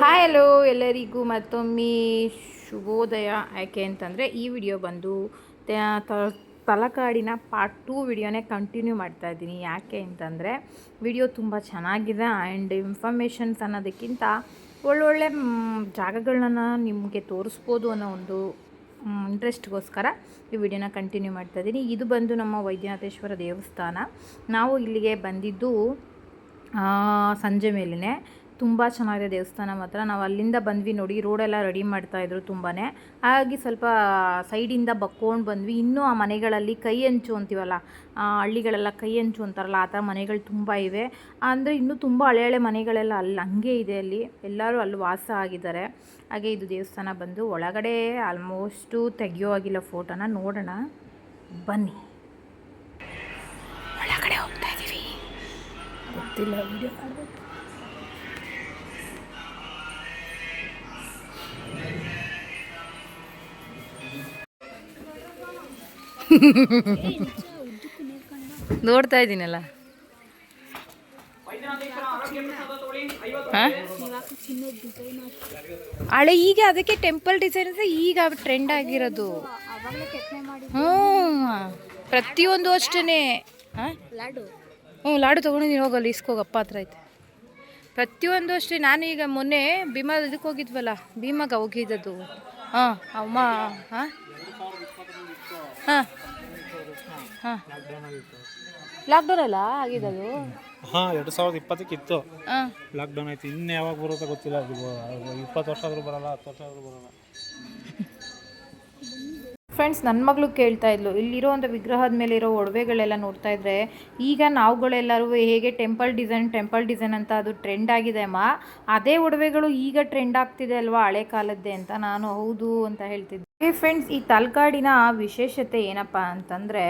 Hi hello ಎಲ್ಲರಿಗೂ ಮತ್ತೊಮ್ಮೆ ಶುಭೋದಯ. ಯಾಕೆ ಅಂತಂದರೆ ಈ ವಿಡಿಯೋ ಬಂದು ತಲಕಾಡಿನ ಪಾರ್ಟ್ 2 ವಿಡಿಯೋನೇ ಕಂಟಿನ್ಯೂ ಮಾಡ್ತಾ ಇದ್ದೀನಿ. ಯಾಕೆ ಅಂತಂದರೆ ವಿಡಿಯೋ ತುಂಬ ಚೆನ್ನಾಗಿದೆ ಆ್ಯಂಡ್ ಇನ್ಫಾರ್ಮೇಷನ್ಸ್ ಅನ್ನೋದಕ್ಕಿಂತ ಒಳ್ಳೊಳ್ಳೆ ಜಾಗಗಳನ್ನ ನಿಮಗೆ ತೋರಿಸ್ಬೋದು ಅನ್ನೋ ಒಂದು ಇಂಟ್ರೆಸ್ಟ್ಗೋಸ್ಕರ ಈ ವಿಡಿಯೋನ ಕಂಟಿನ್ಯೂ ಮಾಡ್ತಾ ಇದ್ದೀನಿ. ಇದು ಬಂದು ನಮ್ಮ ವೈದ್ಯನಾಥೇಶ್ವರ ದೇವಸ್ಥಾನ. ನಾವು ಇಲ್ಲಿಗೆ ಬಂದಿದ್ದು ಸಂಜೆ ಮೇಲೇ. ತುಂಬ ಚೆನ್ನಾಗಿದೆ ದೇವಸ್ಥಾನ ಮಾತ್ರ. ನಾವು ಅಲ್ಲಿಂದ ಬಂದ್ವಿ ನೋಡಿ, ರೋಡೆಲ್ಲ ರೆಡಿ ಮಾಡ್ತಾಯಿದ್ರು ತುಂಬಾ. ಹಾಗಾಗಿ ಸ್ವಲ್ಪ ಸೈಡಿಂದ ಬಕ್ಕೊಂಡು ಬಂದ್ವಿ. ಇನ್ನೂ ಆ ಮನೆಗಳಲ್ಲಿ ಕೈ ಹಂಚು ಅಂತೀವಲ್ಲ, ಹಳ್ಳಿಗಳೆಲ್ಲ ಕೈ ಹಂಚು ಅಂತಾರಲ್ಲ, ಆ ಥರ ಮನೆಗಳು ತುಂಬ ಇವೆ. ಅಂದರೆ ಇನ್ನೂ ತುಂಬ ಹಳೆ ಮನೆಗಳೆಲ್ಲ ಅಲ್ಲಿ ಹಂಗೆ ಇದೆ. ಅಲ್ಲಿ ಎಲ್ಲರೂ ಅಲ್ಲಿ ವಾಸ ಆಗಿದ್ದಾರೆ. ಹಾಗೆ ಇದು ದೇವಸ್ಥಾನ ಬಂದು ಒಳಗಡೆ ಆಲ್ಮೋಸ್ಟು ತೆಗಿಯೋ ಆಗಿಲ್ಲ ಫೋಟೋನ. ನೋಡೋಣ ಬನ್ನಿ, ಒಳಗಡೆ ಹೋಗ್ತಾ ಇದ್ದೀವಿ. ಗೊತ್ತಿಲ್ಲ ವಿಡಿಯೋ ಮಾಡಬೇಕು. ನೋಡ್ತಾ ಇದ್ದೀನಲ್ಲ. ಹಳೆ ಈಗ ಅದಕ್ಕೆ ಟೆಂಪಲ್ ಡಿಸೈನ್ ಈಗ ಟ್ರೆಂಡ್ ಆಗಿರೋದು. ಪ್ರತಿಯೊಂದು ಅಷ್ಟೇ. ಲಾಡು ತೊಗೊಂಡಿದ್ದೀನಿ, ಹೋಗಲ್ಲ ಇಸ್ಕೋಗಪ್ಪ ಹತ್ರ ಐತೆ. ಪ್ರತಿಯೊಂದು ಅಷ್ಟೇ. ನಾನು ಈಗ ಮೊನ್ನೆ ಭೀಮಾ ಇದಕ್ಕೆ ಹೋಗಿದ್ವಲ್ಲ, ಭೀಮಾಗ ಹೋಗಿದ್ದದು. ಅಮ್ಮ ಲಾಕ್ಡೌನ್ ಅಲ್ಲ ಆಗಿದ್ದದು. 2020 ಇತ್ತು, ಲಾಕ್ಡೌನ್ ಆಯ್ತು. ಇನ್ನು ಯಾವಾಗ ಬರುತ್ತೆ ಗೊತ್ತಿಲ್ಲ. 20 ವರ್ಷ ಆದರೂ ಬರಲ್ಲ, 10 ವರ್ಷ ಆದರೂ ಬರಲ್ಲ. ಫ್ರೆಂಡ್ಸ್, ನನ್ನ ಮಗಳು ಕೇಳ್ತಾ ಇದ್ಲು, ಇಲ್ಲಿರೋವಂಥ ವಿಗ್ರಹದ ಮೇಲೆ ಇರೋ ಒಡವೆಗಳೆಲ್ಲ ನೋಡ್ತಾ ಇದ್ರೆ ಈಗ ನಾವುಗಳೆಲ್ಲರೂ ಹೇಗೆ ಟೆಂಪಲ್ ಡಿಸೈನ್ ಅಂತ ಅದು ಟ್ರೆಂಡ್ ಆಗಿದೆ ಅಮ್ಮ, ಅದೇ ಒಡವೆಗಳು ಈಗ ಟ್ರೆಂಡ್ ಆಗ್ತಿದೆ ಅಲ್ವಾ ಹಳೆ ಕಾಲದ್ದೇ ಅಂತ. ನಾನು ಹೌದು ಅಂತ ಹೇಳ್ತಿದ್ದೆ. ಫ್ರೆಂಡ್ಸ್, ಈ ತಲಕಾಡಿನ ವಿಶೇಷತೆ ಏನಪ್ಪ ಅಂತಂದರೆ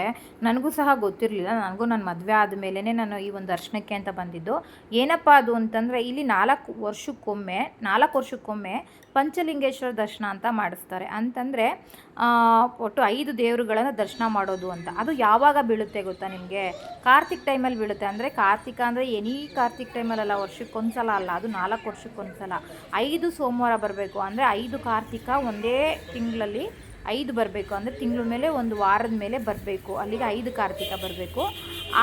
ನನಗೂ ಸಹ ಗೊತ್ತಿರಲಿಲ್ಲ. ನನಗೂ ನನ್ನ ಮದುವೆ ಆದಮೇಲೆ ನಾನು ಈ ಒಂದು ದರ್ಶನಕ್ಕೆ ಅಂತ ಬಂದಿದ್ದು. ಏನಪ್ಪ ಅದು ಅಂತಂದರೆ ಇಲ್ಲಿ 4 ವರ್ಷಕ್ಕೊಮ್ಮೆ ಪಂಚಲಿಂಗೇಶ್ವರ ದರ್ಶನ ಅಂತ ಮಾಡಿಸ್ತಾರೆ. ಅಂತಂದರೆ ಒಟ್ಟು 5 ದೇವರುಗಳನ್ನು ದರ್ಶನ ಮಾಡೋದು ಅಂತ. ಅದು ಯಾವಾಗ ಬೀಳುತ್ತೆ ಗೊತ್ತಾ ನಿಮಗೆ? ಕಾರ್ತಿಕ್ ಟೈಮಲ್ಲಿ ಬೀಳುತ್ತೆ. ಅಂದರೆ ಕಾರ್ತಿಕ ಅಂದರೆ ಎನಿ ಕಾರ್ತಿಕ್ ಟೈಮಲ್ಲ, ವರ್ಷಕ್ಕೊಂದ್ಸಲ ಅಲ್ಲ, ಅದು 4 ವರ್ಷಕ್ಕೊಂದ್ಸಲ. 5 ಸೋಮವಾರ ಬರಬೇಕು. ಅಂದರೆ 5 ಕಾರ್ತಿಕ ಒಂದೇ ತಿಂಗಳಲ್ಲಿ 5 ಬರಬೇಕು. ಅಂದರೆ ತಿಂಗಳ ಮೇಲೆ ಒಂದು ವಾರದ ಮೇಲೆ ಬರಬೇಕು. ಅಲ್ಲಿಗೆ 5 ಕಾರ್ತಿಕ ಬರಬೇಕು.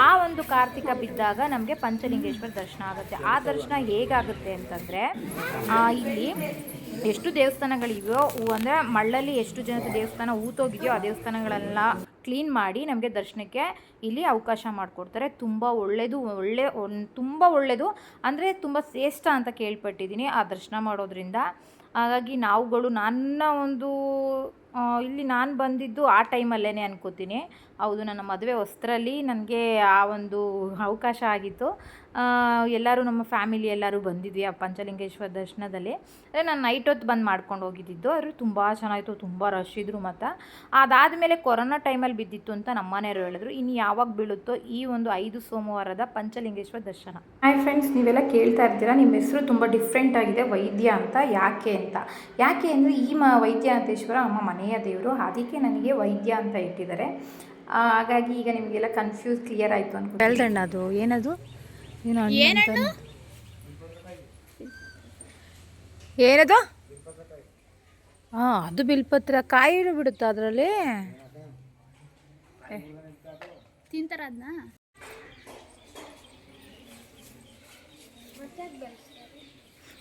ಆ ಒಂದು ಕಾರ್ತಿಕ ಬಿದ್ದಾಗ ನಮಗೆ ಪಂಚಲಿಂಗೇಶ್ವರ ದರ್ಶನ ಆಗುತ್ತೆ. ಆ ದರ್ಶನ ಹೇಗಾಗುತ್ತೆ ಅಂತಂದರೆ ಇಲ್ಲಿ ಎಷ್ಟು ದೇವಸ್ಥಾನಗಳಿವೆಯೋ, ಅಂದರೆ ಮಳ್ಳಲ್ಲಿ ಎಷ್ಟು ಜನದ ದೇವಸ್ಥಾನ ಊತೋಗಿದೆಯೋ ಆ ದೇವಸ್ಥಾನಗಳೆಲ್ಲ ಕ್ಲೀನ್ ಮಾಡಿ ನಮಗೆ ದರ್ಶನಕ್ಕೆ ಇಲ್ಲಿ ಅವಕಾಶ ಮಾಡಿಕೊಡ್ತಾರೆ. ತುಂಬ ಒಳ್ಳೆಯದು. ಅಂದರೆ ತುಂಬ ಶ್ರೇಷ್ಠ ಅಂತ ಕೇಳ್ಪಟ್ಟಿದ್ದೀನಿ ಆ ದರ್ಶನ ಮಾಡೋದ್ರಿಂದ. ಹಾಗಾಗಿ ನಾವುಗಳು ಇಲ್ಲಿ ನಾನು ಬಂದಿದ್ದು ಆ ಟೈಮಲ್ಲೇ ಅನ್ಕೋತೀನಿ. ಹೌದು, ನನ್ನ ಮದುವೆ ಹೊಸರಲ್ಲಿ ನನಗೆ ಆ ಒಂದು ಅವಕಾಶ ಆಗಿತ್ತು. ಎಲ್ಲರೂ ನಮ್ಮ ಫ್ಯಾಮಿಲಿ ಎಲ್ಲರೂ ಬಂದಿದ್ವಿ ಆ ಪಂಚಲಿಂಗೇಶ್ವರ ದರ್ಶನದಲ್ಲಿ. ನಾನು ನೈಟ್ ಹೊತ್ತು ಬಂದು ಮಾಡ್ಕೊಂಡು ಹೋಗಿದ್ದಿದ್ದು. ಅವರು ತುಂಬ ಚೆನ್ನಾಗಿತ್ತು, ತುಂಬ ರಶ್ ಇದ್ದರು. ಮತ್ತು ಅದಾದಮೇಲೆ ಕೊರೋನಾ ಟೈಮಲ್ಲಿ ಬಿದ್ದಿತ್ತು ಅಂತ ನಮ್ಮ ಮನೆಯವರು ಹೇಳಿದ್ರು. ಇನ್ನು ಯಾವಾಗ ಬೀಳುತ್ತೋ ಈ ಒಂದು 5 ಸೋಮವಾರದ ಪಂಚಲಿಂಗೇಶ್ವರ ದರ್ಶನ. ಹಾಯ್ ಫ್ರೆಂಡ್ಸ್, ನೀವೆಲ್ಲ ಕೇಳ್ತಾ ಇರ್ತೀರಾ ನಿಮ್ಮ ಹೆಸರು ತುಂಬ ಡಿಫ್ರೆಂಟ್ ಆಗಿದೆ ವೈದ್ಯ ಅಂತ. ಯಾಕೆ ಅಂದರೆ ಈ ವೈದ್ಯನಾಥೇಶ್ವರ ಅಮ್ಮ ಮನೆಯ ದೇವರು, ಅದಕ್ಕೆ ನನಗೆ ವೈದ್ಯ ಅಂತ ಇಟ್ಟಿದ್ದಾರೆ. ಹಾಗಾಗಿ ಈಗ ನಿಮಗೆಲ್ಲ ಕ್ಲಿಯರ್ ಆಯಿತು ಅನ್ಕೊಂಡು ಹೇಳ್ದಣ್ಣ. ಅದು ಏನದು ಏನದು ಅದು ಬಿಲ್ಪತ್ರ ಕಾಯಿ ಬಿಡುತ್ತಾ ಅದರಲ್ಲಿ ತಿಂತಾರ ಅದನ್ನ.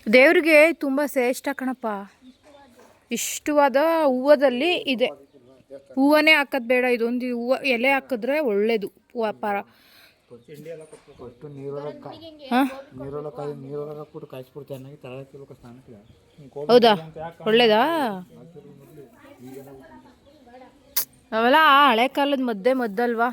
ದೇವ್ರಿಗೆ ತುಂಬ ಶ್ರೇಷ್ಠ ಕಣಪ್ಪ. ಇಷ್ಟವಾದ ಹೂವದಲ್ಲಿ ಇದೆ. ಹೂವನೇ ಹಾಕೋದು ಬೇಡ, ಇದೊಂದು ಹೂವು ಎಲೆ ಹಾಕಿದ್ರೆ ಒಳ್ಳೇದು. ಹೌದಾ, ಒಳ್ಳೇದಾ? ಅವೆಲ್ಲ ಹಳೆ ಕಾಲದ ಮದ್ದಲ್ವಾ?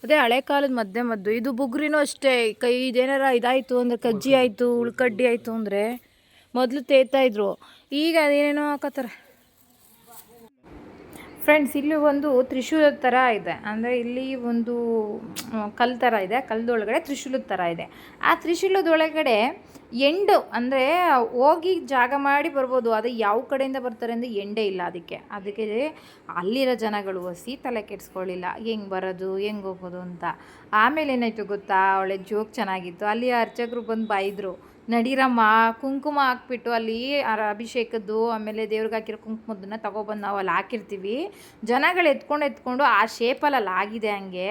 ಅದೇ ಹಳೆ ಕಾಲದ ಮದ್ದು. ಇದು ಬುಗ್ರಿನೂ ಅಷ್ಟೇ. ಇದೇನಾರ ಇದಾಯಿತು ಅಂದರೆ, ಕಜ್ಜಿ ಆಯಿತು, ಉಳ್ಕಡ್ಡಿ ಆಯಿತು ಅಂದರೆ ಮೊದಲು ತೇಯ್ತಾಯಿದ್ರು. ಈಗ ಅದೇನೇನೋ ಹಾಕತ್ತಾರೆ. ಫ್ರೆಂಡ್ಸ್ ಇಲ್ಲಿ ಒಂದು ತ್ರಿಶೂಲದ ಥರ ಇದೆ, ಅಂದರೆ ಇಲ್ಲಿ ಒಂದು ಕಲ್ಲು ಥರ ಇದೆ, ಕಲ್ಲದೊಳಗಡೆ ತ್ರಿಶೂಲದ ಥರ ಇದೆ. ಆ ತ್ರಿಶೂಲದೊಳಗಡೆ ಎಂಡು ಅಂದರೆ ಹೋಗಿ ಜಾಗ ಮಾಡಿ ಬರ್ಬೋದು, ಅದು ಯಾವ ಕಡೆಯಿಂದ ಬರ್ತಾರೆ ಅಂದರೆ ಎಂಡೇ ಇಲ್ಲ ಅದಕ್ಕೆ ಅಲ್ಲಿರೋ ಜನಗಳು ಹಸಿ ತಲೆ ಕೆಡಿಸ್ಕೊಳ್ಳಿಲ್ಲ ಹೆಂಗೆ ಬರೋದು ಹೆಂಗೆ ಹೋಗೋದು ಅಂತ. ಆಮೇಲೆ ಏನಾಯಿತು ಗೊತ್ತಾ, ಒಳ್ಳೆ ಜೋಕ್ ಚೆನ್ನಾಗಿತ್ತು. ಅಲ್ಲಿ ಅರ್ಚಕರು ಬಂದು ಬೈದರು, ನಡೀರಮ್ಮ ಕುಂಕುಮ ಹಾಕ್ಬಿಟ್ಟು ಅಲ್ಲಿ ಅಭಿಷೇಕದ್ದು ಆಮೇಲೆ ದೇವ್ರಿಗೆ ಹಾಕಿರೋ ಕುಂಕುಮದನ್ನ ತೊಗೊಬಂದು ನಾವು ಅಲ್ಲಿ ಹಾಕಿರ್ತೀವಿ, ಜನಗಳು ಎತ್ಕೊಂಡು ಆ ಶೇಪಲ್ಲಿ ಅಲ್ಲಿ ಆಗಿದೆ ಹಂಗೆ.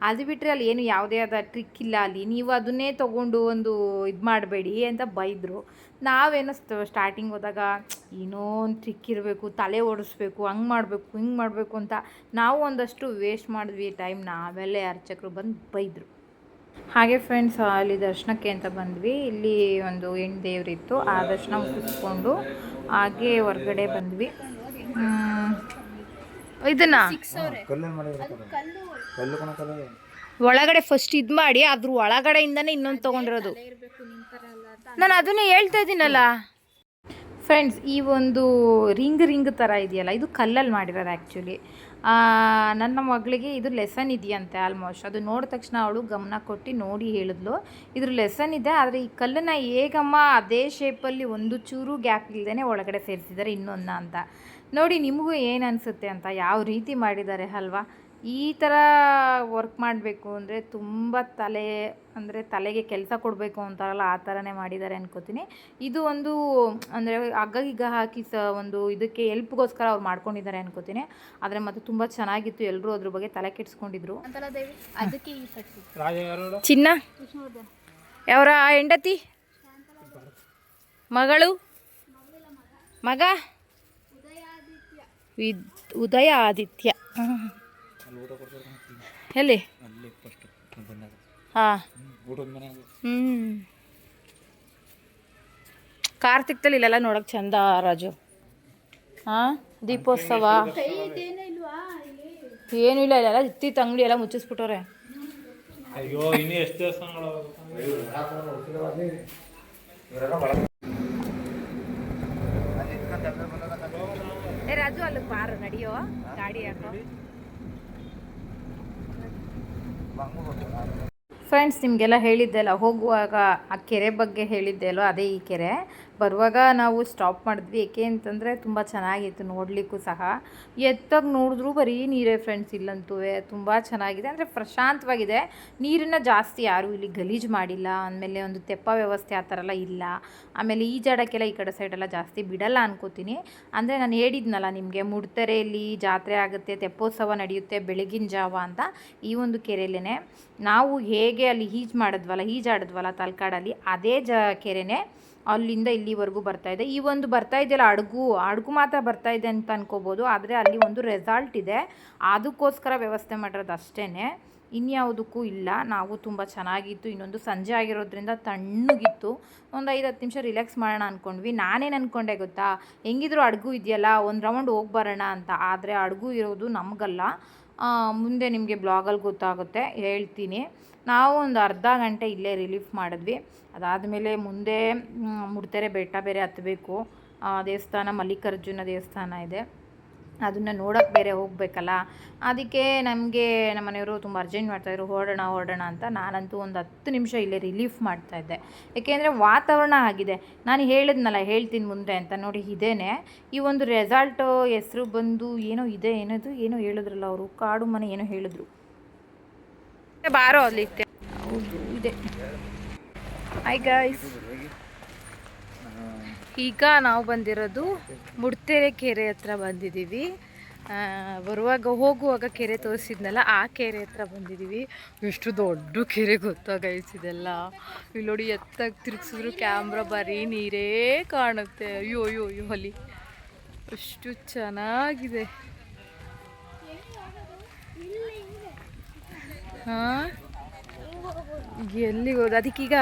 ಅದು ಬಿಟ್ಟರೆ ಅಲ್ಲಿ ಏನು ಯಾವುದೇ ಆದ ಟ್ರಿಕ್ ಇಲ್ಲ, ಅಲ್ಲಿ ನೀವು ಅದನ್ನೇ ತೊಗೊಂಡು ಒಂದು ಇದು ಮಾಡಬೇಡಿ ಅಂತ ಬೈದರು. ನಾವೇನೋ ಸ್ಟಾರ್ಟಿಂಗ್ ಹೋದಾಗ ಏನೋ ಒಂದು ಟ್ರಿಕ್ ಇರಬೇಕು, ತಲೆ ಓಡಿಸ್ಬೇಕು, ಹಂಗೆ ಮಾಡಬೇಕು ಹಿಂಗೆ ಮಾಡಬೇಕು ಅಂತ ನಾವು ಒಂದಷ್ಟು ವೇಸ್ಟ್ ಮಾಡಿದ್ವಿ ಟೈಮ್ನ. ಆಮೇಲೆ ಅರ್ಚಕರು ಬಂದು ಬೈದರು. ಹಾಗೆ ಫ್ರೆಂಡ್ಸ್ ಅಲ್ಲಿ ದರ್ಶನಕ್ಕೆ ಅಂತ ಬಂದ್ವಿ. ಇಲ್ಲಿ ಒಂದು ಹೆಣ್ಣು ದೇವರಿತ್ತು, ಆ ದರ್ಶನ ಮುಗಿಸ್ಕೊಂಡು ಹಾಗೆ ಹೊರಗಡೆ ಬಂದ್ವಿ. ಇದನ್ನ ಒಳಗಡೆ ಫಸ್ಟ್ ಇದು ಮಾಡಿ ಅದ್ರ ಒಳಗಡೆಯಿಂದನೇ ಇನ್ನೊಂದು ತೊಗೊಂಡಿರೋದು. ನಾನು ಅದನ್ನೇ ಹೇಳ್ತಾ ಇದ್ದೀನಲ್ಲ ಫ್ರೆಂಡ್ಸ್. ಈ ಒಂದು ರಿಂಗ್ ಥರ ಇದೆಯಲ್ಲ, ಇದು ಕಲ್ಲಲ್ಲಿ ಮಾಡಿರೋದು ಆ್ಯಕ್ಚುಲಿ. ನನ್ನ ಮಗಳಿಗೆ ಇದು ಲೆಸನ್ ಇದೆಯಂತೆ ಆಲ್ಮೋಸ್ಟ್. ಅದು ನೋಡಿದ ತಕ್ಷಣ ಅವಳು ಗಮನ ಕೊಟ್ಟು ನೋಡಿ ಹೇಳಿದ್ಲು, ಇದ್ರ ಲೆಸನ್ ಇದೆ, ಆದರೆ ಈ ಕಲ್ಲನ್ನು ಹೇಗಮ್ಮ ಅದೇ ಶೇಪಲ್ಲಿ ಒಂದು ಚೂರು ಗ್ಯಾಪ್ ಇಲ್ಲದೇ ಒಳಗಡೆ ಸೇರಿಸಿದ್ದಾರೆ ಇನ್ನೊಂದನ್ನ ಅಂತ. ನೋಡಿ ನಿಮಗೂ ಏನು ಅನಿಸುತ್ತೆ ಅಂತ, ಯಾವ ರೀತಿ ಮಾಡಿದ್ದಾರೆ ಅಲ್ವಾ. ಈ ಥರ ವರ್ಕ್ ಮಾಡಬೇಕು ಅಂದರೆ ತುಂಬ ತಲೆಗೆ ಕೆಲಸ ಕೊಡಬೇಕು ಅಂತಾರಲ್ಲ, ಆ ಥರನೇ ಮಾಡಿದ್ದಾರೆ ಅನ್ಕೋತೀನಿ. ಇದು ಒಂದು ಅಂದರೆ ಹಗ್ಗ ಹಾಕಿ ಒಂದು ಇದಕ್ಕೆ ಹೆಲ್ಪ್ಗೋಸ್ಕರ ಅವ್ರು ಮಾಡ್ಕೊಂಡಿದ್ದಾರೆ ಅನ್ಕೋತೀನಿ. ಆದರೆ ಮತ್ತು ತುಂಬ ಚೆನ್ನಾಗಿತ್ತು, ಎಲ್ಲರೂ ಅದ್ರ ಬಗ್ಗೆ ತಲೆ ಕೆಡಿಸ್ಕೊಂಡಿದ್ರು. ಚಿನ್ನ ಅವರ ಹೆಂಡತಿ ಮಗಳು ಮಗ ಉದಯ ಆದಿತ್ಯ. ಎಲ್ಲಿ? ಹಾಂ ಕಾರ್ತಿಕ್ದಲ್ಲಿ ಇಲ್ಲೆಲ್ಲ ನೋಡೋಕೆ ಚಂದ ರಾಜು. ಹಾಂ ದೀಪೋತ್ಸವ ಏನೂ ಇಲ್ಲ, ಇಲ್ಲೆಲ್ಲ ಇತ್ತಿತ್ತು ಅಂಗಡಿ ಎಲ್ಲ ಮುಚ್ಚಿಸ್ಬಿಟ್ಟವ್ರೆ. ಅಯ್ಯೋ ಇನ್ನೂ ಎಷ್ಟು ದೇವಸ್ಥಾನಗಳು ರಾಜು ಅಲ್ಲಿ ಬಾರು ನಡಿಯೋ ಗಾಡಿ ಹಾಕೋ. ಫ್ರೆಂಡ್ಸ್ ನಿಮಗೆಲ್ಲ ಹೇಳಿದ್ದೆಲ್ಲ ಹೋಗುವಾಗ ಆ ಕೆರೆ ಬಗ್ಗೆ ಹೇಳಿದ್ದೆಲ್ಲೋ ಅದೇ ಈ ಕೆರೆ. ಬರುವಾಗ ನಾವು ಸ್ಟಾಪ್ ಮಾಡಿದ್ವಿ, ಏಕೆ ಅಂತಂದರೆ ತುಂಬ ಚೆನ್ನಾಗಿತ್ತು ನೋಡಲಿಕ್ಕೂ ಸಹ. ಎತ್ತಾಗ ನೋಡಿದ್ರೂ ಬರೀ ನೀರೇ ಫ್ರೆಂಡ್ಸ್, ಇಲ್ಲಂತೂ ತುಂಬ ಚೆನ್ನಾಗಿದೆ, ಅಂದರೆ ಪ್ರಶಾಂತವಾಗಿದೆ. ನೀರನ್ನು ಜಾಸ್ತಿ ಯಾರೂ ಇಲ್ಲಿ ಗಲೀಜು ಮಾಡಿಲ್ಲ. ಆಮೇಲೆ ಒಂದು ತೆಪ್ಪ ವ್ಯವಸ್ಥೆ ಆ ಥರ ಎಲ್ಲ ಇಲ್ಲ. ಆಮೇಲೆ ಈಜಾಡೋಕ್ಕೆಲ್ಲ ಈ ಕಡೆ ಸೈಡೆಲ್ಲ ಜಾಸ್ತಿ ಬಿಡಲ್ಲ ಅನ್ಕೋತೀನಿ. ಅಂದರೆ ನಾನು ಹೇಳಿದ್ನಲ್ಲ ನಿಮಗೆ, ಮುಡ್ತೆರೆಯಲ್ಲಿ ಜಾತ್ರೆ ಆಗುತ್ತೆ, ತೆಪ್ಪೋತ್ಸವ ನಡೆಯುತ್ತೆ ಬೆಳಗಿನ ಜಾವ ಅಂತ. ಈ ಒಂದು ಕೆರೆಯಲ್ಲೇ ನಾವು ಹೇಗೆ ಅಲ್ಲಿ ಈಜಾಡಿದ್ವಲ್ಲ ತಲಕಾಡಲ್ಲಿ, ಅದೇ ಕೆರೆನೇ ಅಲ್ಲಿಂದ ಇಲ್ಲಿವರೆಗೂ ಬರ್ತಾಯಿದೆ. ಈ ಒಂದು ಬರ್ತಾಯಿದೆಯಲ್ಲ ಅಡುಗು ಮಾತ್ರ ಬರ್ತಾಯಿದೆ ಅಂತ ಅನ್ಕೋಬೋದು, ಆದರೆ ಅಲ್ಲಿ ಒಂದು ರೆಸಾರ್ಟ್ ಇದೆ, ಅದಕ್ಕೋಸ್ಕರ ವ್ಯವಸ್ಥೆ ಮಾಡಿರೋದು ಅಷ್ಟೇ, ಇನ್ಯಾವುದಕ್ಕೂ ಇಲ್ಲ. ನಾವು ತುಂಬ ಚೆನ್ನಾಗಿತ್ತು. ಇನ್ನೊಂದು ಸಂಜೆ ಆಗಿರೋದ್ರಿಂದ ತಣ್ಣಗಿತ್ತು. ಒಂದು 5-10 ನಿಮಿಷ ರಿಲ್ಯಾಕ್ಸ್ ಮಾಡೋಣ ಅಂದ್ಕೊಂಡ್ವಿ. ನಾನೇನು ಅಂದ್ಕೊಂಡೆ ಗೊತ್ತಾ, ಹೆಂಗಿದ್ರು ಅಡುಗು ಇದೆಯಲ್ಲ ಒಂದು ರೌಂಡ್ ಹೋಗಿ ಬರೋಣ ಅಂತ. ಆದರೆ ಅಡುಗು ಇರೋದು ನಮಗಲ್ಲ, ಮುಂದೆ ನಿಮಗೆ ಬ್ಲಾಗಲ್ಲಿ ಗೊತ್ತಾಗುತ್ತೆ, ಹೇಳ್ತೀನಿ. ನಾವು ಒಂದು ಅರ್ಧ ಗಂಟೆ ಇಲ್ಲೇ ರಿಲೀಫ್ ಮಾಡಿದ್ವಿ. ಅದಾದಮೇಲೆ ಮುಂದೆ ಮುಡ್ತೆರೆ ಬೆಟ್ಟ ಬೇರೆ ಹತ್ತಬೇಕು. ದೇವಸ್ಥಾನ ಮಲ್ಲಿಕಾರ್ಜುನ ದೇವಸ್ಥಾನ ಇದೆ, ಅದನ್ನು ನೋಡೋಕ್ಕೆ ಬೇರೆ ಹೋಗಬೇಕಲ್ಲ. ಅದಕ್ಕೆ ನಮಗೆ ನಮ್ಮ ಮನೆಯವರು ತುಂಬ ಅರ್ಜೆಂಟ್ ಮಾಡ್ತಾಯಿದ್ರು, ಹೊರಡೋಣ ಅಂತ. ನಾನಂತೂ ಒಂದು 10 ನಿಮಿಷ ಇಲ್ಲೇ ರಿಲೀಫ್ ಮಾಡ್ತಾಯಿದ್ದೆ, ಏಕೆಂದರೆ ವಾತಾವರಣ ಆಗಿದೆ. ನಾನು ಹೇಳಿದ್ನಲ್ಲ ಹೇಳ್ತೀನಿ ಮುಂದೆ ಅಂತ. ನೋಡಿ ಇದೇನೆ ಈ ಒಂದು ರೆಸಾರ್ಟು ಹೆಸರು ಬಂದು ಏನೋ ಇದೆ, ಏನೋ ಹೇಳಿದ್ರಲ್ಲ ಅವರು, ಕಾಡು ಮನೆ ಏನೋ ಹೇಳಿದ್ರು. ಬಾರೋ ಅಲ್ಲಿ ಹೌದು ಇದೆ. ಹಾಯ್ ಗಾಯ್ಸ್, ಈಗ ನಾವು ಬಂದಿರೋದು ಮುಡ್ತೆರೆ ಕೆರೆ ಹತ್ರ ಬಂದಿದ್ದೀವಿ. ಹೋಗುವಾಗ ಕೆರೆ ತೋರಿಸಿದ್ನಲ್ಲ, ಆ ಕೆರೆ ಹತ್ರ ಬಂದಿದ್ದೀವಿ. ಎಷ್ಟು ದೊಡ್ಡ ಕೆರೆ ಗೊತ್ತಾ ಗೈಸ್ ಇದೆಲ್ಲ. ಇಲ್ಲಿ ನೋಡಿ ಎತ್ತಾಗಿ ತಿರುಗಿಸಿದ್ರು ಕ್ಯಾಮ್ರಾ ಬರೀ ನೀರೇ ಕಾಣುತ್ತೆ. ಅಯ್ಯೋ ಅಲ್ಲಿ ಅಷ್ಟು ಚೆನ್ನಾಗಿದೆ. ಹಾಂ ಎಲ್ಲಿಗೆ ಹೋದ, ಅದಕ್ಕೀಗ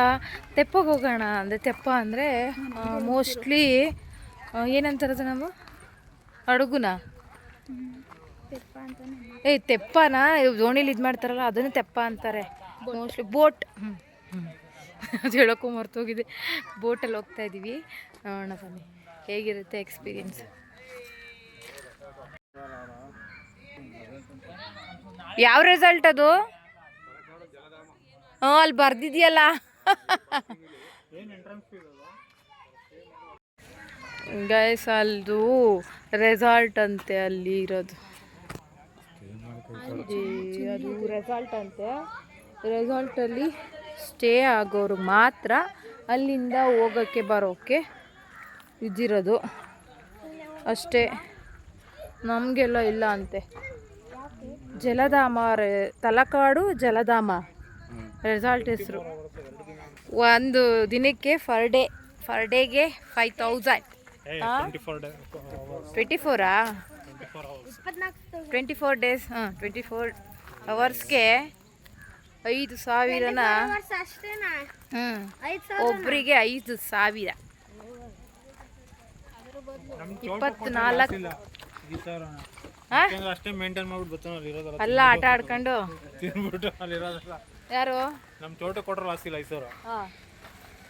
ತೆಪ್ಪಗೆ ಹೋಗೋಣ ಅಂದರೆ, ತೆಪ್ಪ ಅಂದರೆ ಮೋಸ್ಟ್ಲಿ ಏನಂತಾರದು ನಾವು ಅಡುಗುನ ತೆಪ್ಪನ ದೋಣಿಲಿ ಇದು ಮಾಡ್ತಾರಲ್ಲ ಅದನ್ನು ತೆಪ್ಪ ಅಂತಾರೆ ಮೋಸ್ಟ್ಲಿ. ಬೋಟ್ ಅದು ಹೇಳೋಕ್ಕೂ ಮರ್ತೋಗಿದೆ. ಬೋಟಲ್ಲಿ ಹೋಗ್ತಾ ಇದ್ದೀವಿ, ನೋಡೋಣ ಬನ್ನಿ ಹೇಗಿರುತ್ತೆ ಎಕ್ಸ್ಪೀರಿಯನ್ಸ್. ಯಾವ ರೆಸಲ್ಟ್ ಅದು? ಹ್ಞೂ ಅಲ್ಲಿ ಬರ್ದಿದ್ಯಲ್ಲ. ಗೈಸ್ ಅಲ್ದು ರೆಸಾರ್ಟ್ ಅಂತೆ ಅಲ್ಲಿ ಇರೋದು. ಅದು ರೆಸಾರ್ಟ್ ಅಂತೆ. ರೆಸಾರ್ಟಲ್ಲಿ ಸ್ಟೇ ಆಗೋರು ಮಾತ್ರ ಅಲ್ಲಿಂದ ಹೋಗೋಕ್ಕೆ ಬರೋಕ್ಕೆ ಇದ್ದಿರೋದು ಅಷ್ಟೇ. ನಮಗೆಲ್ಲ ಇಲ್ಲ ಅಂತೆ. ಜಲಧಾಮ ತಲಕಾಡು ಜಲಧಾಮ ರೆಸಾರ್ಟ್ ಹೆಸರು. ಒಂದು ದಿನಕ್ಕೆ ಫರ್ ಡೇಗೆ 5000. 24 24 ಡೇಸ್ 24 ಅವರ್ಸ್ಗೆ 5,000ನ ಒಬ್ಬರಿಗೆ 5,000. 24 ಅಷ್ಟೇ ಮೇಂಟೈನ್ ಮಾಡ್ಬಿಟ್ಟು ಬರ್ತಾನೆ ಅಲ್ಲ ಆಟ ಆಡ್ಕೊಂಡು ತಿನ್ಬಿಟ್ಟು ಅಲ್ಲಿರೋದಲ್ಲ. ಯಾರು ನಮ್ಮ ತೋಟ ಕೊಟ್ರೆ ಲಾಸಿಲ್ಲ 5,000.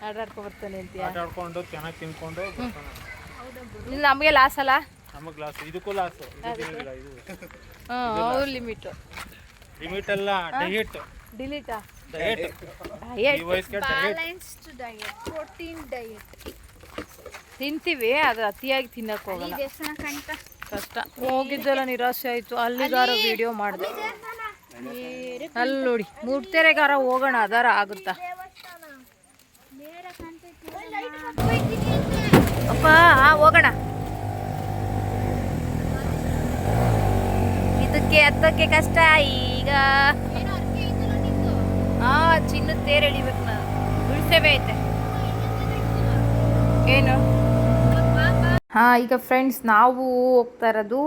ಆಟ ಆಡ್ಕೊ ಬರ್ತಾನೆ ಅಂತೀಯ? ಆಟ ಆಡ್ಕೊಂಡು ಚೆನ್ನಾಗಿ ತಿನ್ಕೊಂಡು ಬರ್ತಾನೆ. ನಮಗೆ ಲಾಸ್ ಅಲ್ಲ. ನಮಗೆ ಲಾಸ್, ಇದಕ್ಕೂ ಲಾಸು. ಅವ್ರ ಲಿಮಿಟು. ಲಿಮಿಟ್ ಅಲ್ಲ, ಡಯಟ್. ಡಿಲೀಟಾ? ಡಯಟ್. ಈ ವಯಸ್ಸಿಗೆ ಡಯಟ್. ತಿಂತೀವಿ, ಅದು ಅತಿಯಾಗಿ ತಿನ್ನಕ್ಕೆ ಹೋಗಲ್ಲ. ಕಷ್ಟ. ಹೋಗಿದ್ದೆಲ್ಲ ನಿರಾಸೆ ಆಯಿತು. ಅಲ್ಲಿಗಾರ ವಿಡಿಯೋ ಮಾಡಿದೆ. ಅಲ್ಲಿ ನೋಡಿ ಮೂಡ್ತೆರೆಗಾರ ಹೋಗೋಣ, ಅದಾರ ಆಗುತ್ತಾ? ಅಪ್ಪ ಹೋಗೋಣ. ಇದಕ್ಕೆ ಹತ್ತಕ್ಕೆ ಕಷ್ಟ ಈಗ. ಚಿನ್ನದ ತೇರು ಎಳಿಬೇಕು ನಾನು. ಉಳ್ಸೇವೆ ಐತೆ ಏನು. ಈಗ ಫ್ರೆಂಡ್ಸ್ ನಾವು ಹೋಗ್ತಾ ಇರೋದು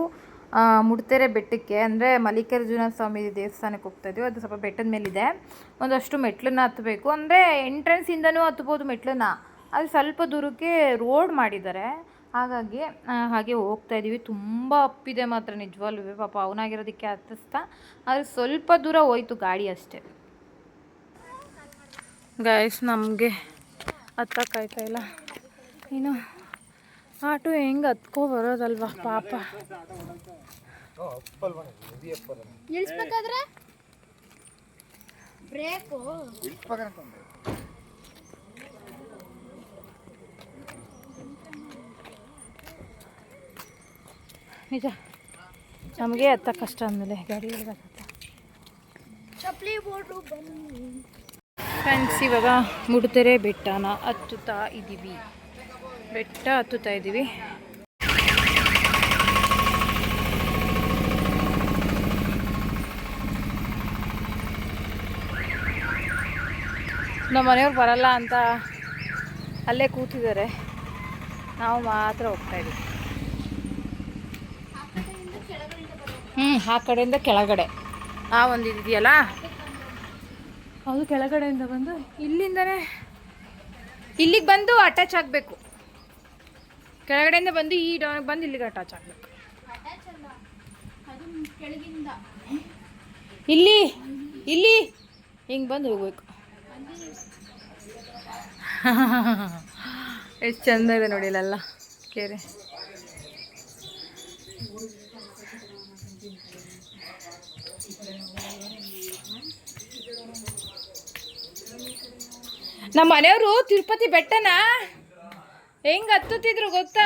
ಮುಡ್ತೆರೆ ಬೆಟ್ಟಕ್ಕೆ, ಅಂದರೆ ಮಲ್ಲಿಕಾರ್ಜುನ ಸ್ವಾಮಿ ದೇವಸ್ಥಾನಕ್ಕೆ ಹೋಗ್ತಾ ಇದ್ದೀವಿ. ಅದು ಸ್ವಲ್ಪ ಬೆಟ್ಟದ ಮೇಲಿದೆ. ಒಂದಷ್ಟು ಮೆಟ್ಲನ್ನ ಹತ್ತಬೇಕು. ಅಂದರೆ ಎಂಟ್ರೆನ್ಸಿಂದನೂ ಹತ್ಬೋದು ಮೆಟ್ಲನ್ನ. ಅದು ಸ್ವಲ್ಪ ದೂರಕ್ಕೆ ರೋಡ್ ಮಾಡಿದ್ದಾರೆ, ಹಾಗಾಗಿ ಹಾಗೆ ಹೋಗ್ತಾ ಇದ್ದೀವಿ. ತುಂಬ ಅಪ್ಪಿದೆ ಮಾತ್ರ ನಿಜವಾಗ್ಲೂ. ಪಾಪ ಅವನಾಗಿರೋದಕ್ಕೆ ಹತ್ತಿಸ್ತಾ, ಆದರೆ ಸ್ವಲ್ಪ ದೂರ ಹೋಯ್ತು ಗಾಡಿ ಅಷ್ಟೇ. ಗೈಸ್ ನಮಗೆ ಹತ್ತಕ್ಕಾಯ್ತಾ ಇಲ್ಲ. ಇನ್ನು ಆಟೋ ಹೆಂಗೆ ಹತ್ಕೊ ಬರೋದಲ್ವಾ ಪಾಪ. ನಿಲ್ಸ್ಬೇಕಾದ್ರೆ ಬ್ರೇಕು ನಿಜ. ನಮಗೆ ಹತ್ತ ಕಷ್ಟ ಅಂದಮೇಲೆ ಗಾಡಿ ಚಪ್ಪಲಿ ಬೋರ್ಡು ಬನ್ನಿ. ಫ್ರೆಂಡ್ಸ್ ಇವಾಗ ಮುಡ್ತೆರೆ ಬೆಟ್ಟನ ಹತ್ತುತ್ತಾ ಇದ್ದೀವಿ. ಬೆಟ್ಟ ಹತ್ತುತ್ತಾ ಇದ್ದೀವಿ. ನಮ್ಮ ಮನೆಯವ್ರು ಬರಲ್ಲ ಅಂತ ಅಲ್ಲೇ ಕೂತಿದ್ದಾರೆ, ನಾವು ಮಾತ್ರ ಹೋಗ್ತಾ ಇದ್ದೀವಿ. ಆ ಕಡೆಯಿಂದ ಕೆಳಗಡೆ ಒಂದು ಇದೆಯಲ್ಲ, ಅದು ಕೆಳಗಡೆಯಿಂದ ಬಂದು ಇಲ್ಲಿಂದನೇ ಇಲ್ಲಿಗೆ ಬಂದು ಅಟ್ಯಾಚ್ ಆಗಬೇಕು. ಕೆಳಗಡೆಯಿಂದ ಬಂದು ಈ ಡೌನಿಗೆ ಬಂದು ಇಲ್ಲಿಗೆ ಅಟ್ಯಾಚ್ ಆಗಬೇಕು. ಇಲ್ಲಿ ಇಲ್ಲಿ ಹಿಂಗೆ ಬಂದು ಹೋಗ್ಬೇಕು. ಎಷ್ಟು ಚಂದ ಇದೆ ನೋಡಿ ಇಲ್ಲೆಲ್ಲ ಕೆರೆ. ನಮ್ಮ ಮನೆಯವರು ತಿರುಪತಿ ಬೆಟ್ಟನ ಹೆಂಗೆ ಹತ್ತುತ್ತಿದ್ರು ಗೊತ್ತಾ?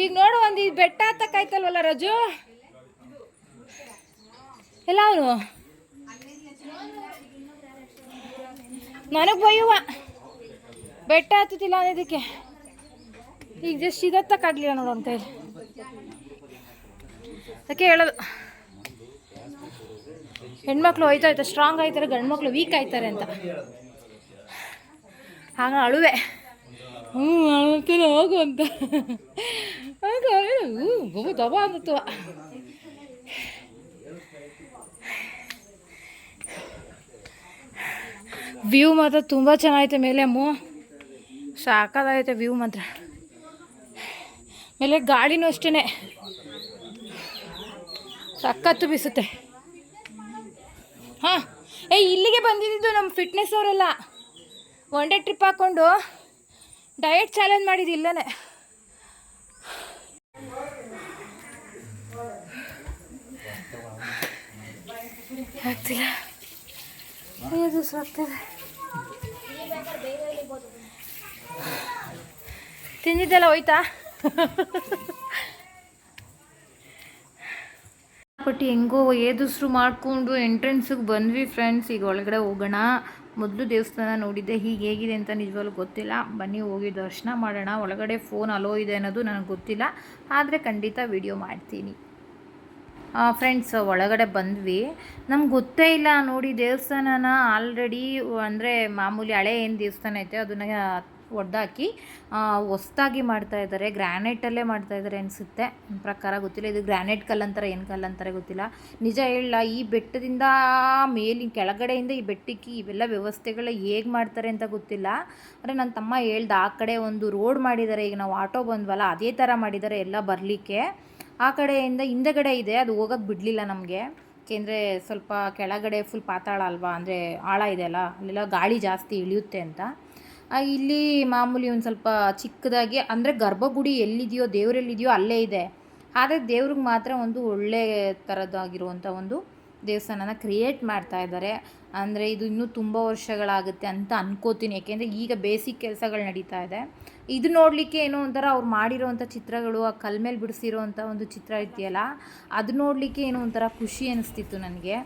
ಈಗ ನೋಡು, ಒಂದು ಈ ಬೆಟ್ಟ ಹತ್ತಕ್ಕಾಯ್ತಲ್ವಲ್ಲ ರಜು, ಎಲ್ಲ ಅವನು ನನಗೆ ಬಯ್ಯುವ ಬೆಟ್ಟ ಹತ್ತುತ್ತಿಲ್ಲ ಅನ್ನೋದಕ್ಕೆ. ಈಗ ಜಸ್ಟ್ ಇದು ಹತ್ತಕ್ಕಾಗಲಿಲ್ಲ ನೋಡು ಅಂತ ಹೇಳಿ ಅದಕ್ಕೆ ಹೇಳೋದು. ಹೆಣ್ಮಕ್ಳು ಹೋಯ್ತಾ ಸ್ಟ್ರಾಂಗ್ ಆಯ್ತಾರೆ, ಗಂಡು ಮಕ್ಳು ವೀಕ್ ಆಯ್ತಾರೆ ಅಂತ. ಆಗ ಅಳುವೆ, ಅಳ್ತೀನಿ ಹೋಗು ಅಂತ. ದಬ ಅಂದತ್ತು. ವ್ಯೂ ಮಾತ್ರ ತುಂಬ ಚೆನ್ನಾಗೈತೆ ಮೇಲೆ. ಸಾಕಾಗೈತೆ ವ್ಯೂ ಮಾತ್ರ. ಮೇಲೆ ಗಾಳಿನೂ ಅಷ್ಟೇ ಸಖತ್ತು ಬೀಸುತ್ತೆ. ಹಾಂ ಇಲ್ಲಿಗೆ ಬಂದಿದ್ದು ನಮ್ಮ ಫಿಟ್ನೆಸ್ ಅವರೆಲ್ಲ ಒನ್ ಡೇ ಟ್ರಿಪ್ ಹಾಕ್ಕೊಂಡು ಡಯಟ್ ಚಾಲೆಂಜ್ ಮಾಡಿದ್ದು ಇಲ್ಲೇ. ಆಗ್ತಿಲ್ಲ, ಇದು ಸಾಕ್ತಿದೆ. ತಿಂದಿದ್ದೆಲ್ಲ ಹೋಯ್ತಾ? ಪಟ್ಟಿ ಹೆಂಗೋ ಏದುಸ್ರು ಮಾಡಿಕೊಂಡು ಎಂಟ್ರೆನ್ಸಿಗೆ ಬಂದ್ವಿ ಫ್ರೆಂಡ್ಸ್. ಈಗ ಒಳಗಡೆ ಹೋಗೋಣ. ಮೊದಲು ದೇವಸ್ಥಾನ ನೋಡಿದ್ದೆ, ಹೀಗೆ ಹೇಗಿದೆ ಅಂತ ನಿಜವಾಗ್ಲೂ ಗೊತ್ತಿಲ್ಲ. ಬನ್ನಿ ಹೋಗಿ ದರ್ಶನ ಮಾಡೋಣ. ಒಳಗಡೆ ಫೋನ್ ಅಲೋ ಇದೆ ಅನ್ನೋದು ನನಗೆ ಗೊತ್ತಿಲ್ಲ, ಆದರೆ ಖಂಡಿತ ವಿಡಿಯೋ ಮಾಡ್ತೀನಿ. ಫ್ರೆಂಡ್ಸ್ ಒಳಗಡೆ ಬಂದ್ವಿ. ನಮ್ಗೆ ಗೊತ್ತೇ ಇಲ್ಲ ನೋಡಿ ದೇವಸ್ಥಾನನ ಆಲ್ರೆಡಿ ಅಂದರೆ ಮಾಮೂಲಿ ಹಳೆ ಏನು ದೇವಸ್ಥಾನ ಐತೆ ಅದನ್ನು ಒಡೆದಾಕಿ ಹೊಸ್ದಾಗಿ ಮಾಡ್ತಾಯಿದ್ದಾರೆ. ಗ್ರ್ಯಾನೈಟಲ್ಲೇ ಮಾಡ್ತಾಯಿದ್ದಾರೆ ಅನಿಸುತ್ತೆ, ನನ್ನ ಪ್ರಕಾರ ಗೊತ್ತಿಲ್ಲ. ಇದು ಗ್ರ್ಯಾನೈಟ್ ಕಲ್ಲು ಅಂತಾರೆ, ಏನು ಕಲ್ಲು ಅಂತಾರೆ ಗೊತ್ತಿಲ್ಲ. ನಿಜ ಹೇಳಲ್ಲ, ಈ ಬೆಟ್ಟದಿಂದ ಮೇಲಿನ ಕೆಳಗಡೆಯಿಂದ ಈ ಬೆಟ್ಟಕ್ಕೆ ಇವೆಲ್ಲ ವ್ಯವಸ್ಥೆಗಳ ಹೇಗೆ ಮಾಡ್ತಾರೆ ಅಂತ ಗೊತ್ತಿಲ್ಲ. ಅಂದರೆ ನನ್ನ ತಮ್ಮ ಹೇಳ್ದ ಆ ಕಡೆ ಒಂದು ರೋಡ್ ಮಾಡಿದ್ದಾರೆ. ಈಗ ನಾವು ಆಟೋ ಬಂದ್ವಲ್ಲ ಅದೇ ಥರ ಮಾಡಿದ್ದಾರೆ ಎಲ್ಲ ಬರಲಿಕ್ಕೆ. ಆ ಕಡೆಯಿಂದ ಹಿಂದೆಗಡೆ ಇದೆ, ಅದು ಹೋಗೋಕ್ಕೆ ಬಿಡಲಿಲ್ಲ ನಮಗೆ. ಏಕೆಂದರೆ ಸ್ವಲ್ಪ ಕೆಳಗಡೆ ಫುಲ್ ಪಾತಾಳ ಅಲ್ವಾ, ಅಂದರೆ ಆಳ ಇದೆ ಅಲ್ಲ, ಅಲ್ಲೆಲ್ಲ ಗಾಳಿ ಜಾಸ್ತಿ ಇಳಿಯುತ್ತೆ ಅಂತ. ಇಲ್ಲಿ ಮಾಮೂಲಿ ಒಂದು ಸ್ವಲ್ಪ ಚಿಕ್ಕದಾಗಿ, ಅಂದರೆ ಗರ್ಭಗುಡಿ ಎಲ್ಲಿದೆಯೋ ದೇವರೆಲ್ಲಿದೆಯೋ ಅಲ್ಲೇ ಇದೆ. ಆದರೆ ದೇವ್ರಿಗೆ ಮಾತ್ರ ಒಂದು ಒಳ್ಳೆ ಥರದ್ದಾಗಿರುವಂಥ ಒಂದು ದೇವಸ್ಥಾನನ ಕ್ರಿಯೇಟ್ ಮಾಡ್ತಾ ಇದ್ದಾರೆ. ಅಂದರೆ ಇದು ಇನ್ನೂ ತುಂಬ ವರ್ಷಗಳಾಗುತ್ತೆ ಅಂತ ಅನ್ಕೋತೀನಿ, ಯಾಕೆಂದರೆ ಈಗ ಬೇಸಿಕ್ ಕೆಲಸಗಳು ನಡೀತಾ ಇದೆ. ಇದು ನೋಡಲಿಕ್ಕೆ ಏನೋ ಒಂಥರ ಅವ್ರು ಮಾಡಿರೋವಂಥ ಚಿತ್ರಗಳು, ಆ ಕಲ್ ಮೇಲೆ ಬಿಡಿಸಿರೋವಂಥ ಒಂದು ಚಿತ್ರ ಇದೆಯಲ್ಲ, ಅದು ನೋಡಲಿಕ್ಕೆ ಏನೋ ಒಂಥರ ಖುಷಿ ಅನಿಸ್ತಿತ್ತು ನನಗೆ.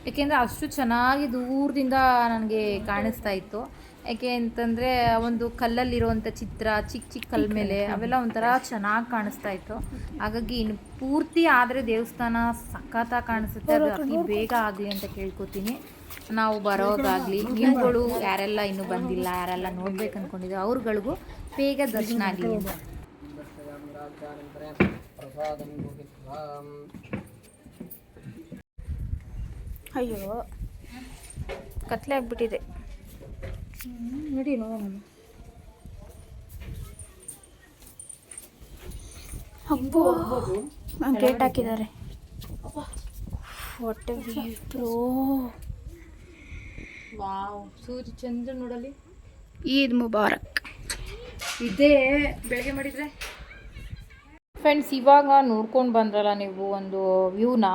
ಏಕೆಂದರೆ ಅಷ್ಟು ಚೆನ್ನಾಗಿ ದೂರದಿಂದ ನನಗೆ ಕಾಣಿಸ್ತಾ ಇತ್ತು. ಯಾಕೆ ಅಂತಂದರೆ ಒಂದು ಕಲ್ಲಲ್ಲಿರುವಂಥ ಚಿತ್ರ, ಚಿಕ್ಕ ಚಿಕ್ಕ ಕಲ್ಲ ಮೇಲೆ ಅವೆಲ್ಲ ಒಂಥರ ಚೆನ್ನಾಗಿ ಕಾಣಿಸ್ತಾ ಇತ್ತು. ಹಾಗಾಗಿ ಇನ್ನು ಪೂರ್ತಿ ಆದರೆ ದೇವಸ್ಥಾನ ಸಖತ್ತಾಗಿ ಕಾಣಿಸುತ್ತೆ. ಅದು ಅತಿ ಬೇಗ ಆಗಲಿ ಅಂತ ಕೇಳ್ಕೊತೀನಿ. ನಾವು ಬರೋದಾಗಲಿ, ನಿಮ್ಗಳು ಯಾರೆಲ್ಲ ಇನ್ನೂ ಬಂದಿಲ್ಲ, ಯಾರೆಲ್ಲ ನೋಡ್ಬೇಕು ಅಂದ್ಕೊಂಡಿದ್ರು ಅವ್ರುಗಳಿಗೂ ಬೇಗ ದರ್ಶನ ಆಗಲಿ ಅಂತ. ಅಯ್ಯೋ ಕತ್ಲೆ ಆಗ್ಬಿಟ್ಟಿದೆ, ನೋಡಿ ನೋಡೋಣ. ಅಪ್ಪು ಗೇಟ್ ಹಾಕಿದ್ದಾರೆ. ಹೊಟ್ಟೆ ವಾವ್, ಸೂರ್ಯ ಚಂದ್ರ ನೋಡಲಿ. ಈದ್ ಮುಬಾರಕ್. ಇದೇ ಬೆಳಗ್ಗೆ ಮಾಡಿದರೆ ಫ್ರೆಂಡ್ಸ್. ಇವಾಗ ನೋಡ್ಕೊಂಡು ಬಂದ್ರಲ್ಲ ನೀವು ಒಂದು ವ್ಯೂನ,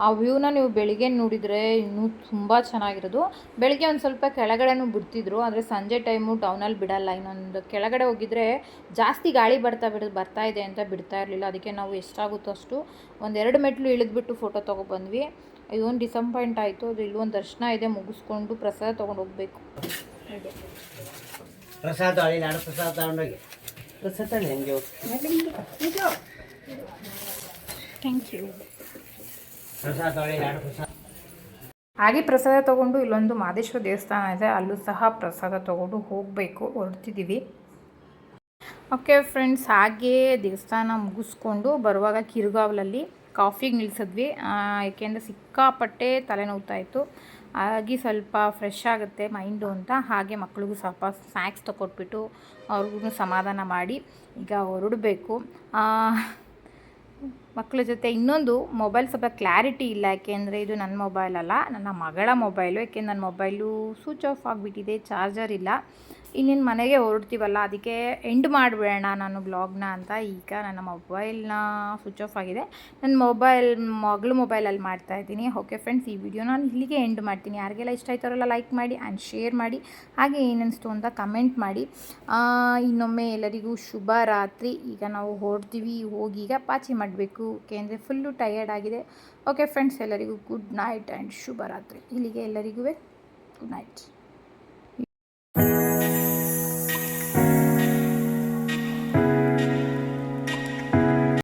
ಆ ವ್ಯೂನ ನೀವು ಬೆಳಿಗ್ಗೆ ನೋಡಿದರೆ ಇನ್ನೂ ತುಂಬ ಚೆನ್ನಾಗಿರೋದು. ಬೆಳಿಗ್ಗೆ ಒಂದು ಸ್ವಲ್ಪ ಕೆಳಗಡೆನೂ ಬಿಡ್ತಿದ್ರು, ಆದರೆ ಸಂಜೆ ಟೈಮು ಟೌನಲ್ಲಿ ಬಿಡಲ್ಲ. ಇನ್ನೊಂದು ಕೆಳಗಡೆ ಹೋಗಿದ್ರೆ ಜಾಸ್ತಿ ಗಾಳಿ ಬರ್ತಾ ಇದೆ ಅಂತ ಬಿಡ್ತಾ ಇರಲಿಲ್ಲ. ಅದಕ್ಕೆ ನಾವು ಎಷ್ಟಾಗುತ್ತೋ ಅಷ್ಟು 1-2 ಮೆಟ್ಲು ಇಳಿದ್ಬಿಟ್ಟು ಫೋಟೋ ತೊಗೊಬಂದ್ವಿ. ಇದೊಂದು ಡಿಸಪಾಯಿಂಟ್ ಆಯಿತು. ಅದು ಇಲ್ಲೊಂದು ದರ್ಶನ ಇದೆ, ಮುಗಿಸ್ಕೊಂಡು ಪ್ರಸಾದ ತೊಗೊಂಡು ಹೋಗಬೇಕು. ಪ್ರಸಾದ ಪ್ರಸಾದ ತಗೊಂಡೋಗಿ ಪ್ರಸಾದ ಹೆಂಗೆ ಥ್ಯಾಂಕ್ ಯು. ಪ್ರಸಾದ ಹಾಗೆ ಪ್ರಸಾದ ತೊಗೊಂಡು ಇಲ್ಲೊಂದು ಮಾದೇಶ್ವರ ದೇವಸ್ಥಾನ ಇದೆ, ಅಲ್ಲೂ ಸಹ ಪ್ರಸಾದ ತೊಗೊಂಡು ಹೋಗಬೇಕು, ಹೊರಡ್ತಿದ್ದೀವಿ. ಓಕೆ ಫ್ರೆಂಡ್ಸ್, ಹಾಗೇ ದೇವಸ್ಥಾನ ಮುಗಿಸ್ಕೊಂಡು ಬರುವಾಗ ಕಿರುಗಾವಲಲ್ಲಿ ಕಾಫಿಗೆ ನಿಲ್ಲಿಸಿದ್ವಿ. ಏಕೆಂದರೆ ಸಿಕ್ಕಾಪಟ್ಟೆ ತಲೆನೋವ್ತಾ ಇತ್ತು. ಹಾಗೆ ಸ್ವಲ್ಪ ಫ್ರೆಶ್ ಆಗುತ್ತೆ ಮೈಂಡು ಅಂತ. ಹಾಗೆ ಮಕ್ಳಿಗೂ ಸ್ವಲ್ಪ ಸ್ನ್ಯಾಕ್ಸ್ ತೊಗೊಟ್ಬಿಟ್ಟು ಅವ್ರಿಗೂ ಸಮಾಧಾನ ಮಾಡಿ ಈಗ ಹೊರಡಬೇಕು. ಮಕ್ಕಳ ಜೊತೆ ಇನ್ನೊಂದು ಮೊಬೈಲ್ ಸ್ವಲ್ಪ ಕ್ಲಾರಿಟಿ ಇಲ್ಲ, ಯಾಕೆಂದರೆ ಇದು ನನ್ನ ಮೊಬೈಲ್ ಅಲ್ಲ, ನನ್ನ ಮಗಳ ಮೊಬೈಲು. ಯಾಕೆಂದ್ರೆ ನನ್ನ ಮೊಬೈಲು ಸ್ವಿಚ್ ಆಫ್ ಆಗಿಬಿಟ್ಟಿದೆ, ಚಾರ್ಜರ್ ಇಲ್ಲ. ಇನ್ನೇನು ಮನೆಗೆ ಹೊರಡ್ತೀವಲ್ಲ, ಅದಕ್ಕೆ ಎಂಡ್ ಮಾಡಿಬಿಡೋಣ ನಾನು ಬ್ಲಾಗ್ನ ಅಂತ. ಈಗ ನನ್ನ ಮೊಬೈಲ್ನ ಸ್ವಿಚ್ ಆಫ್ ಆಗಿದೆ, ನನ್ನ ಮಗಳ ಮೊಬೈಲಲ್ಲಿ ಮಾಡ್ತಾಯಿದ್ದೀನಿ. ಓಕೆ ಫ್ರೆಂಡ್ಸ್, ಈ ವಿಡಿಯೋ ನಾನು ಇಲ್ಲಿಗೆ ಎಂಡ್ ಮಾಡ್ತೀನಿ. ಯಾರಿಗೆಲ್ಲ ಇಷ್ಟ ಆಯ್ತಾರಲ್ಲ ಲೈಕ್ ಮಾಡಿ ಆ್ಯಂಡ್ ಶೇರ್ ಮಾಡಿ, ಹಾಗೆ ಏನನ್ನಿಸ್ತು ಅಂತ ಕಮೆಂಟ್ ಮಾಡಿ. ಇನ್ನೊಮ್ಮೆ ಎಲ್ಲರಿಗೂ ಶುಭ ರಾತ್ರಿ. ಈಗ ನಾವು ಹೊರಡ್ತೀವಿ, ಹೋಗಿ ಈಗ ಪಾಚಿ ಮಾಡಬೇಕು, ಏಕೆಂದರೆ ಫುಲ್ಲು ಟಯರ್ಡ್ ಆಗಿದೆ. ಓಕೆ ಫ್ರೆಂಡ್ಸ್, ಎಲ್ಲರಿಗೂ ಗುಡ್ ನೈಟ್ ಆ್ಯಂಡ್ ಶುಭ ರಾತ್ರಿ. ಇಲ್ಲಿಗೆ ಎಲ್ಲರಿಗೂ ಗುಡ್ ನೈಟ್.